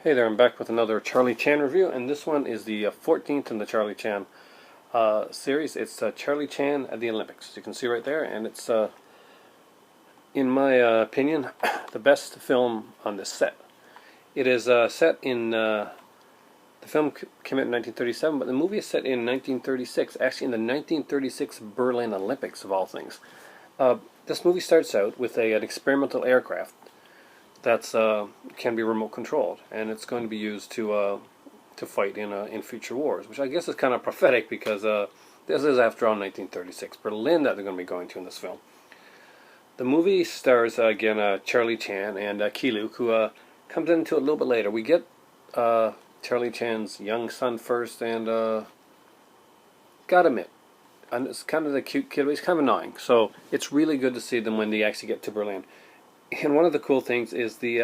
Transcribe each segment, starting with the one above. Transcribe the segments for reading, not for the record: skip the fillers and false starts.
Hey there, I'm back with another Charlie Chan review, and this one is the 14th in the Charlie Chan series. It's Charlie Chan at the Olympics. You can see right there, and it's, in my opinion, the best film on this set. It is set in, the film came out in 1937, but the movie is set in 1936, actually in the 1936 Berlin Olympics, of all things. This movie starts out with an experimental aircraft that's can be remote controlled, and it's going to be used to fight in future wars, which I guess is kind of prophetic because this is, after all, 1936 Berlin that they're going to be going to in this film. The movie stars again Charlie Chan and Ki-Luke, who comes into it a little bit later. We get Charlie Chan's young son first, and gotta admit, and it's kind of the cute kid, but he's kind of annoying. So it's really good to see them when they actually get to Berlin. And one of the cool things is the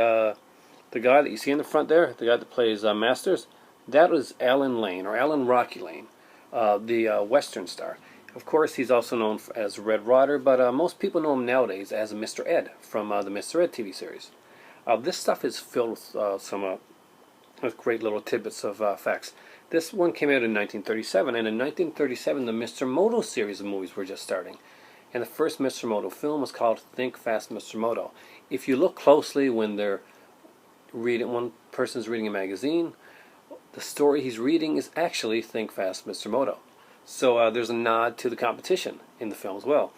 guy that you see in the front there, the guy that plays Masters, that was Alan Lane, or Alan Rocky Lane, the Western star. Of course, he's also known as Red Rodder, but most people know him nowadays as Mr. Ed from the Mr. Ed TV series. This stuff is filled with with great little tidbits of facts. This one came out in 1937, and in 1937 the Mr. Moto series of movies were just starting. And the first Mr. Moto film was called Think Fast, Mr. Moto. If you look closely when they're reading, one person's reading a magazine, the story he's reading is actually Think Fast, Mr. Moto. So there's a nod to the competition in the film as well.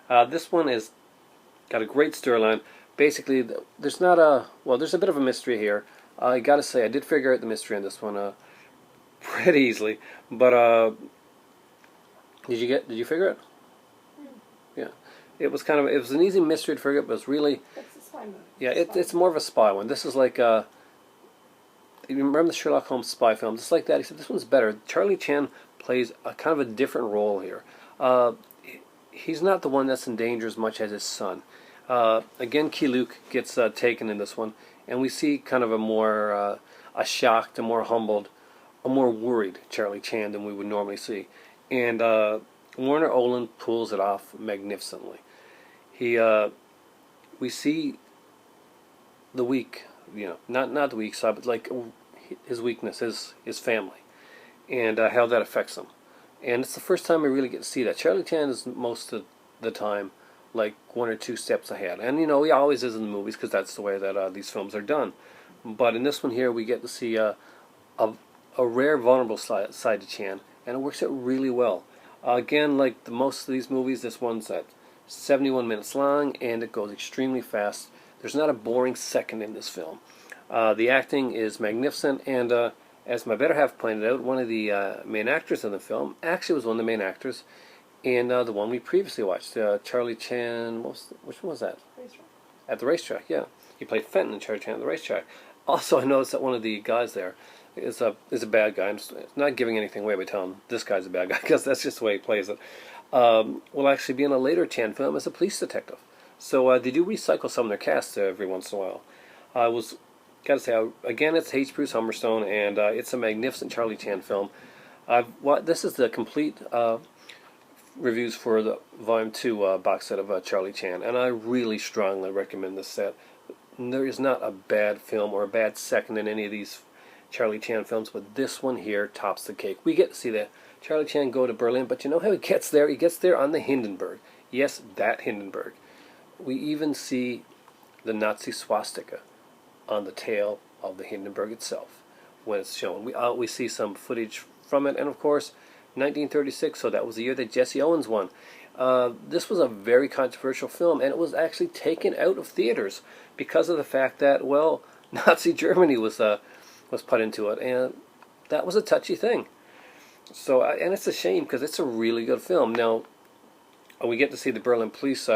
This one is got a great storyline. Basically, there's not a, well, there's a bit of a mystery here. I gotta say, I did figure out the mystery in this one pretty easily. But did you figure it? Yeah, it was an easy mystery to figure out, but it's really, It's a spy movie. yeah, it's more of a spy one. This is like you remember the Sherlock Holmes spy films? It's like that, except this one's better. Charlie Chan plays a kind of a different role here. He's not the one that's in danger as much as his son. Again, Ki-Luke gets taken in this one, and we see kind of a more a shocked, a more humbled, a more worried Charlie Chan than we would normally see. And Warner Oland pulls it off magnificently. We see the weak, not the weak side, but like his weakness, his family, and how that affects him. And it's the first time we really get to see that. Charlie Chan is most of the time like one or two steps ahead, and he always is in the movies because that's the way that these films are done. But in this one here, we get to see a rare vulnerable side to Chan, and it works out really well. Again, like most of these movies, this one's at 71 minutes long, and it goes extremely fast. There's not a boring second in this film. The acting is magnificent, and as my better half pointed out, one of the main actors in the film actually was one of the main actors in the one we previously watched, Charlie Chan. Which one was that? Racetrack. At the racetrack, yeah. He played Fenton in Charlie Chan at the racetrack. Also, I noticed that one of the guys there is a bad guy. I'm not giving anything away by telling him this guy's a bad guy, because that's just the way he plays it. Will actually be in a later Chan film as a police detective. So they do recycle some of their cast every once in a while. Gotta say, again, it's H. Bruce Hummerstone, and it's a magnificent Charlie Chan film. This is the complete reviews for the Volume 2 box set of Charlie Chan, and I really strongly recommend this set. There is not a bad film or a bad second in any of these Charlie Chan films, but this one here tops the cake. We get to see the Charlie Chan go to Berlin, but you know how he gets there? He gets there on the Hindenburg. Yes, that Hindenburg. We even see the Nazi swastika on the tail of the Hindenburg itself when it's shown. We see some footage from it, and of course, 1936, so that was the year that Jesse Owens won. This was a very controversial film, and it was actually taken out of theaters because of the fact that, well, Nazi Germany was put into it, and that was a touchy thing. So, and it's a shame because it's a really good film. Now, we get to see the Berlin police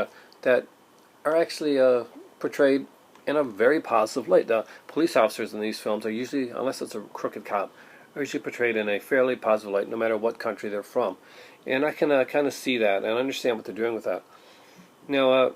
that are actually portrayed in a very positive light. The police officers in these films are usually, unless it's a crooked cop, are usually portrayed in a fairly positive light, no matter what country they're from. And I can kind of see that and understand what they're doing with that. Now,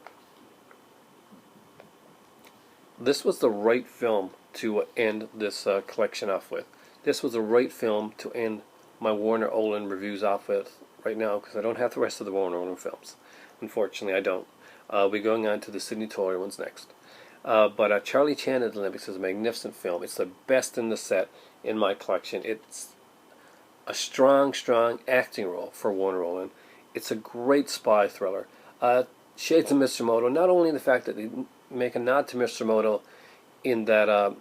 this was the right film to end this collection off with. This was the right film to end my Warner Oland reviews off with right now, because I don't have the rest of the Warner Oland films. Unfortunately, I don't. We're going on to the Sidney Toler ones next. But Charlie Chan at the Olympics is a magnificent film. It's the best in the set in my collection. It's a strong, strong acting role for Warner Roland. It's a great spy thriller. Shades of Mr. Moto, not only in the fact that they make a nod to Mr. Moto in that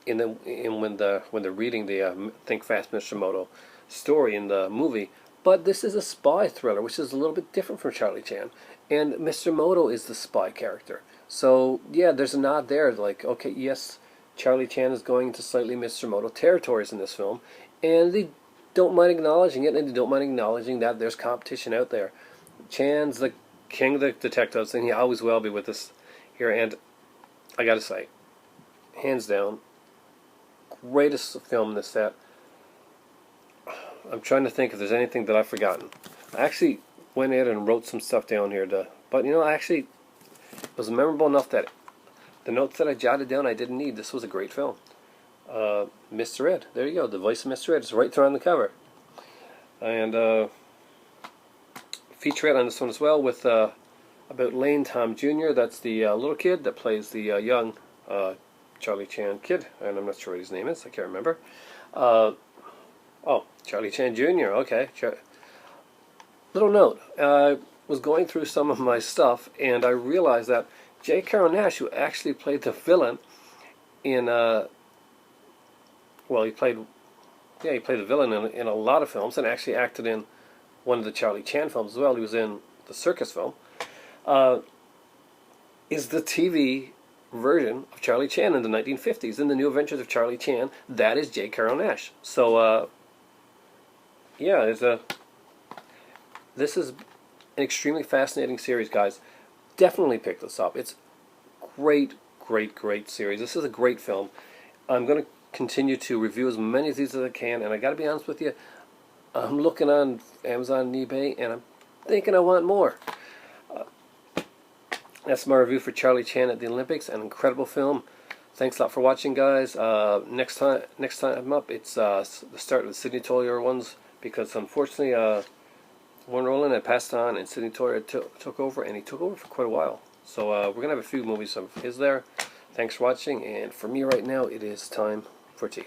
when they're reading the Think Fast Mr. Moto story in the movie, but this is a spy thriller, which is a little bit different from Charlie Chan. And Mr. Moto is the spy character. So, yeah, there's a nod there. Like, okay, yes, Charlie Chan is going into slightly Mr. Moto territories in this film. And they don't mind acknowledging it, and they don't mind acknowledging that there's competition out there. Chan's the king of the detectives, and he always will be with us here. And I gotta say, hands down, greatest film in the set. I'm trying to think if there's anything that I've forgotten. I actually went in and wrote some stuff down here, but you know, it was memorable enough that the notes that I jotted down I didn't need. This was a great film. Mr. Ed, there you go. The voice of Mr. Ed is right there on the cover, and featurette on this one as well with about Lane Tom Jr. That's the little kid that plays the young Charlie Chan kid, and I'm not sure what his name is. I can't remember. Oh, Charlie Chan Jr. Okay. Little note. I was going through some of my stuff, and I realized that J. Carrol Naish, who actually played the villain in, well, he played the villain in a lot of films, and actually acted in one of the Charlie Chan films as well. He was in the circus film. Is the TV version of Charlie Chan in the 1950s, in the New Adventures of Charlie Chan. That is J. Carrol Naish. So, yeah, this is an extremely fascinating series, guys. Definitely pick this up. It's great, great, great series. This is a great film. I'm going to continue to review as many of these as I can, and I got to be honest with you, I'm looking on Amazon and eBay, and I'm thinking I want more. That's my review for Charlie Chan at the Olympics, an incredible film. Thanks a lot for watching, guys. Next time up, it's the start of the Sidney Toler ones, because unfortunately, Warner Roland had passed on, and Sidney Toler took over, and he took over for quite a while. So we're going to have a few movies of his there. Thanks for watching, and for me right now, it is time for tea.